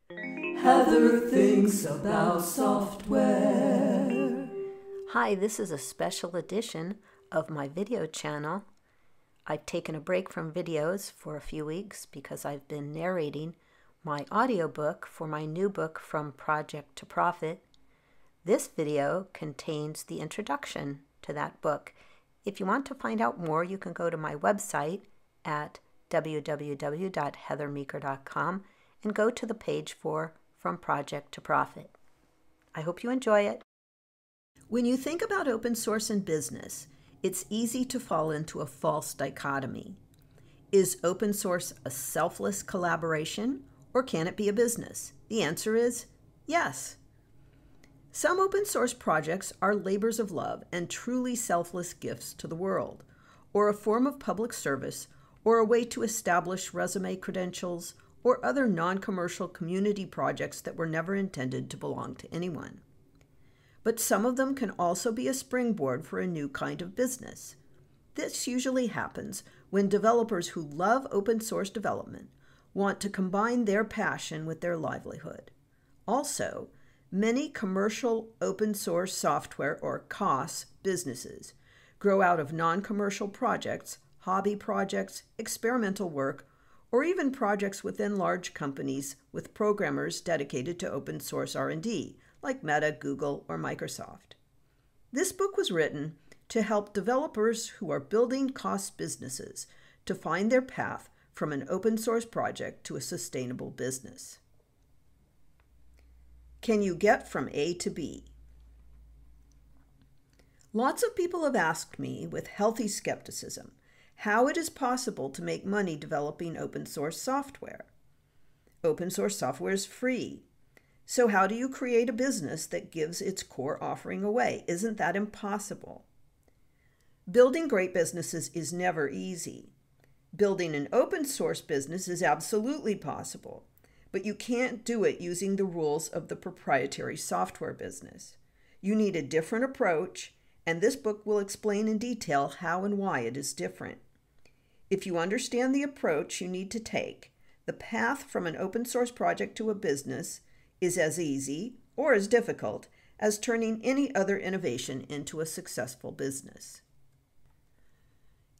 Heather thinks about software. Hi, this is a special edition of my video channel. I've taken a break from videos for a few weeks because I've been narrating my audiobook for my new book, From Project to Profit. This video contains the introduction to that book. If you want to find out more, you can go to my website at www.heathermeeker.com and go to the page for From Project to Profit. I hope you enjoy it. When you think about open source in business, it's easy to fall into a false dichotomy. Is open source a selfless collaboration, or can it be a business? The answer is yes. Some open source projects are labors of love and truly selfless gifts to the world, or a form of public service, or a way to establish resume credentials, or other non-commercial community projects that were never intended to belong to anyone. But some of them can also be a springboard for a new kind of business. This usually happens when developers who love open source development want to combine their passion with their livelihood. Also, many commercial open source software, or COSS, businesses grow out of non-commercial projects, hobby projects, experimental work, or even projects within large companies with programmers dedicated to open source R&D, like Meta, Google, or Microsoft. This book was written to help developers who are building COSS businesses to find their path from an open source project to a sustainable business. Can you get from A to B? Lots of people have asked me, with healthy skepticism, how it is possible to make money developing open source software. Open source software is free. So how do you create a business that gives its core offering away? Isn't that impossible? Building great businesses is never easy. Building an open source business is absolutely possible, but you can't do it using the rules of the proprietary software business. You need a different approach, and this book will explain in detail how and why it is different. If you understand the approach you need to take, the path from an open source project to a business is as easy or as difficult as turning any other innovation into a successful business.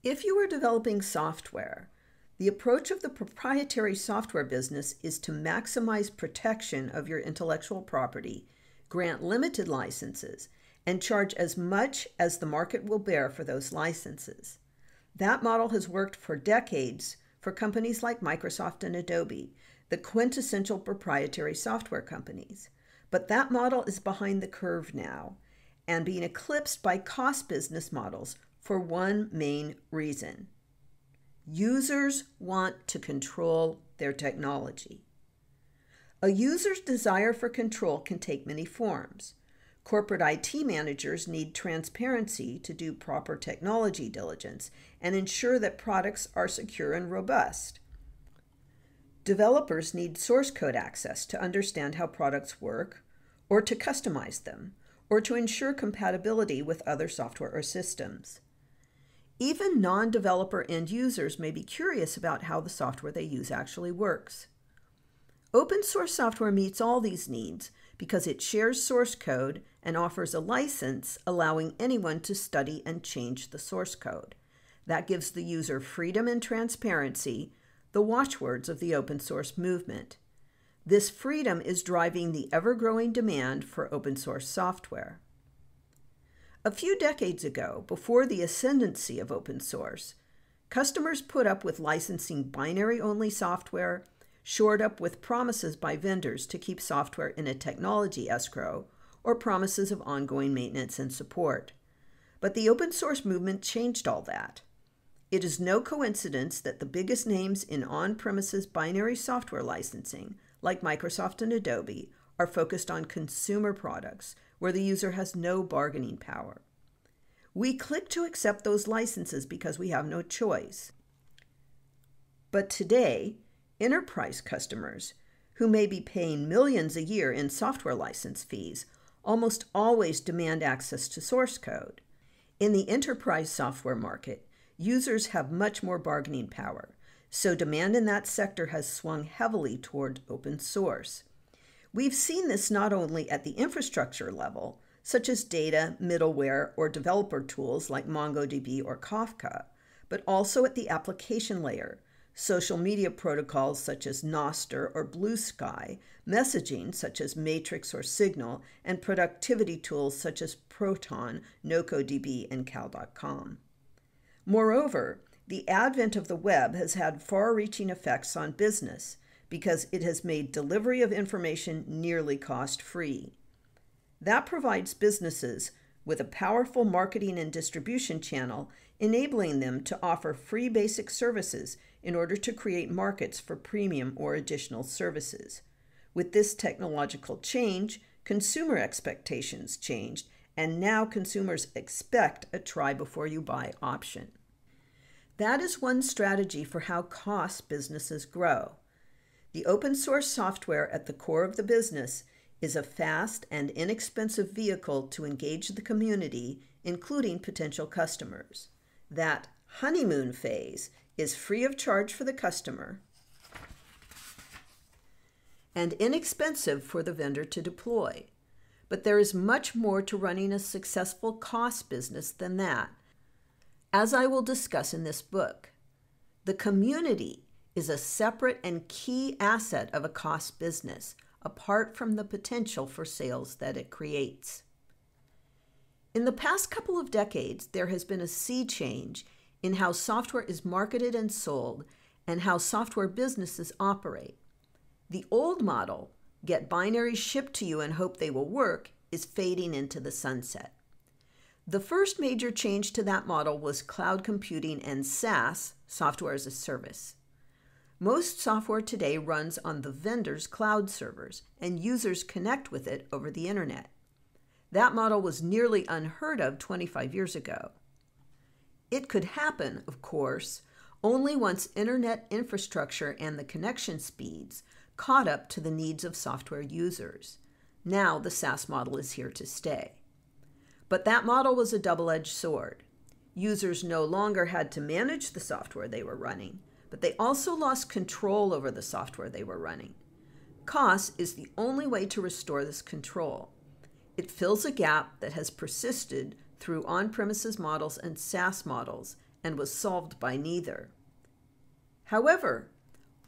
If you are developing software, the approach of the proprietary software business is to maximize protection of your intellectual property, grant limited licenses, and charge as much as the market will bear for those licenses. That model has worked for decades for companies like Microsoft and Adobe, the quintessential proprietary software companies. But that model is behind the curve now and being eclipsed by cost business models for one main reason. Users want to control their technology. A user's desire for control can take many forms. Corporate IT managers need transparency to do proper technology diligence and ensure that products are secure and robust. Developers need source code access to understand how products work, or to customize them, or to ensure compatibility with other software or systems. Even non-developer end users may be curious about how the software they use actually works. Open source software meets all these needs because it shares source code and offers a license allowing anyone to study and change the source code. That gives the user freedom and transparency, the watchwords of the open source movement. This freedom is driving the ever-growing demand for open source software. A few decades ago, before the ascendancy of open source, customers put up with licensing binary-only software, shored up with promises by vendors to keep software in a technology escrow, or promises of ongoing maintenance and support. But the open source movement changed all that. It is no coincidence that the biggest names in on-premises binary software licensing, like Microsoft and Adobe, are focused on consumer products where the user has no bargaining power. We click to accept those licenses because we have no choice. But today, enterprise customers, who may be paying millions a year in software license fees, almost always demand access to source code. In the enterprise software market, users have much more bargaining power, so demand in that sector has swung heavily toward open source. We've seen this not only at the infrastructure level, such as data, middleware, or developer tools like MongoDB or Kafka, but also at the application layer, social media protocols such as Nostr or Blue Sky, messaging such as Matrix or Signal, and productivity tools such as Proton, NocoDB, and Cal.com. Moreover, the advent of the web has had far-reaching effects on business because it has made delivery of information nearly cost-free. That provides businesses with a powerful marketing and distribution channel, enabling them to offer free basic services in order to create markets for premium or additional services. With this technological change, consumer expectations changed, and now consumers expect a try-before-you-buy option. That is one strategy for how cost businesses grow. The open source software at the core of the business is a fast and inexpensive vehicle to engage the community, including potential customers. That honeymoon phase is free of charge for the customer and inexpensive for the vendor to deploy. But there is much more to running a successful cost business than that, as I will discuss in this book. The community is a separate and key asset of a cost business, apart from the potential for sales that it creates. In the past couple of decades, there has been a sea change in how software is marketed and sold and how software businesses operate. The old model, get binaries shipped to you and hope they will work, is fading into the sunset. The first major change to that model was cloud computing and SaaS, software as a service. Most software today runs on the vendor's cloud servers, and users connect with it over the internet. That model was nearly unheard of 25 years ago. It could happen, of course, only once internet infrastructure and the connection speeds caught up to the needs of software users. Now the SaaS model is here to stay. But that model was a double-edged sword. Users no longer had to manage the software they were running, but they also lost control over the software they were running. COS is the only way to restore this control. It fills a gap that has persisted through on-premises models and SaaS models and was solved by neither. However,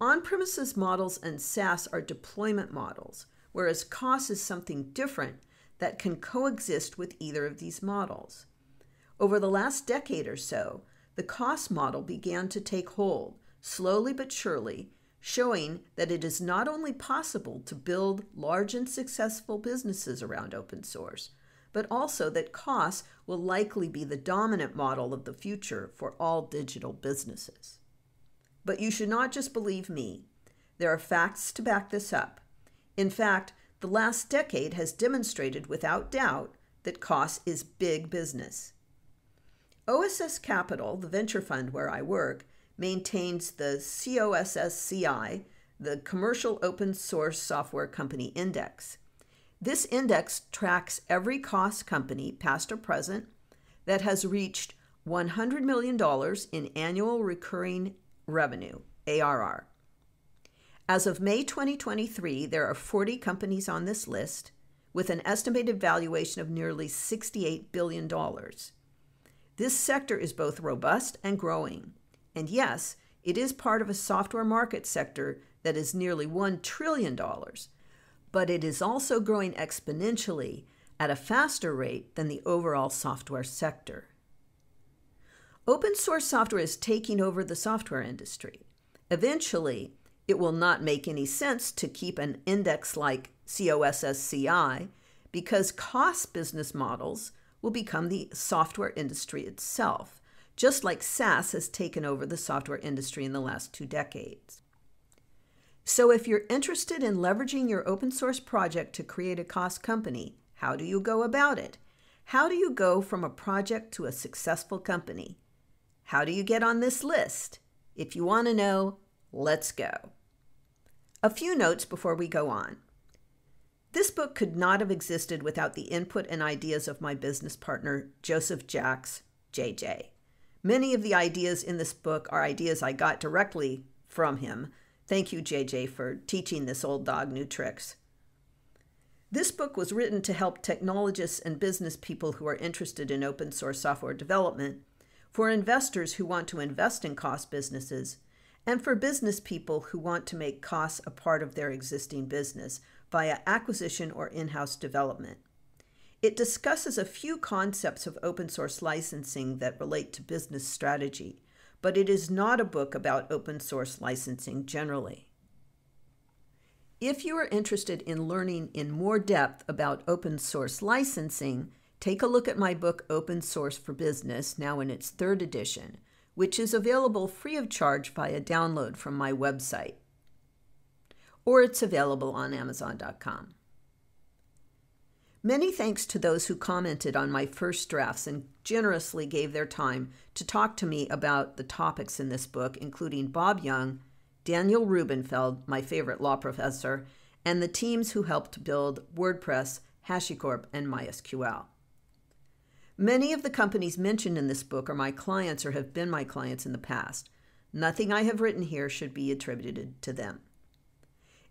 on-premises models and SaaS are deployment models, whereas COS is something different that can coexist with either of these models. Over the last decade or so, the COS model began to take hold, slowly but surely, showing that it is not only possible to build large and successful businesses around open source, but also that COS will likely be the dominant model of the future for all digital businesses. But you should not just believe me. There are facts to back this up. In fact, the last decade has demonstrated without doubt that COS is big business. OSS Capital, the venture fund where I work, maintains the COSSCI, the Commercial Open Source Software Company Index. This index tracks every COS company, past or present, that has reached $100 million in annual recurring revenue, ARR. As of May 2023, there are 40 companies on this list with an estimated valuation of nearly $68 billion. This sector is both robust and growing. And yes, it is part of a software market sector that is nearly $1 trillion, but it is also growing exponentially at a faster rate than the overall software sector. Open source software is taking over the software industry. Eventually, it will not make any sense to keep an index like COSSCI because COS business models will become the software industry itself, just like SaaS has taken over the software industry in the last 2 decades. So if you're interested in leveraging your open source project to create a COS company, how do you go about it? How do you go from a project to a successful company? How do you get on this list? If you want to know, let's go. A few notes before we go on. This book could not have existed without the input and ideas of my business partner, Joseph Jacks, JJ. Many of the ideas in this book are ideas I got directly from him. Thank you, JJ, for teaching this old dog new tricks. This book was written to help technologists and business people who are interested in open source software development, for investors who want to invest in cost businesses, and for business people who want to make costs a part of their existing business via acquisition or in-house development. It discusses a few concepts of open source licensing that relate to business strategy, but it is not a book about open source licensing generally. If you are interested in learning in more depth about open source licensing, take a look at my book, Open Source for Business, now in its 3rd edition, which is available free of charge via download from my website, or it's available on Amazon.com. Many thanks to those who commented on my first drafts and generously gave their time to talk to me about the topics in this book, including Bob Young, Daniel Rubenfeld, my favorite law professor, and the teams who helped build WordPress, HashiCorp, and MySQL. Many of the companies mentioned in this book are my clients or have been my clients in the past. Nothing I have written here should be attributed to them.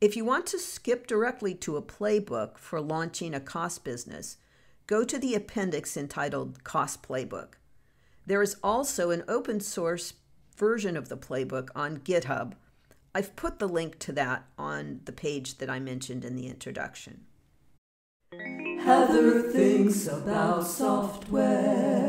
If you want to skip directly to a playbook for launching a cost business, go to the appendix entitled Cost Playbook. There is also an open source version of the playbook on GitHub. I've put the link to that on the page that I mentioned in the introduction. Heather thinks about software.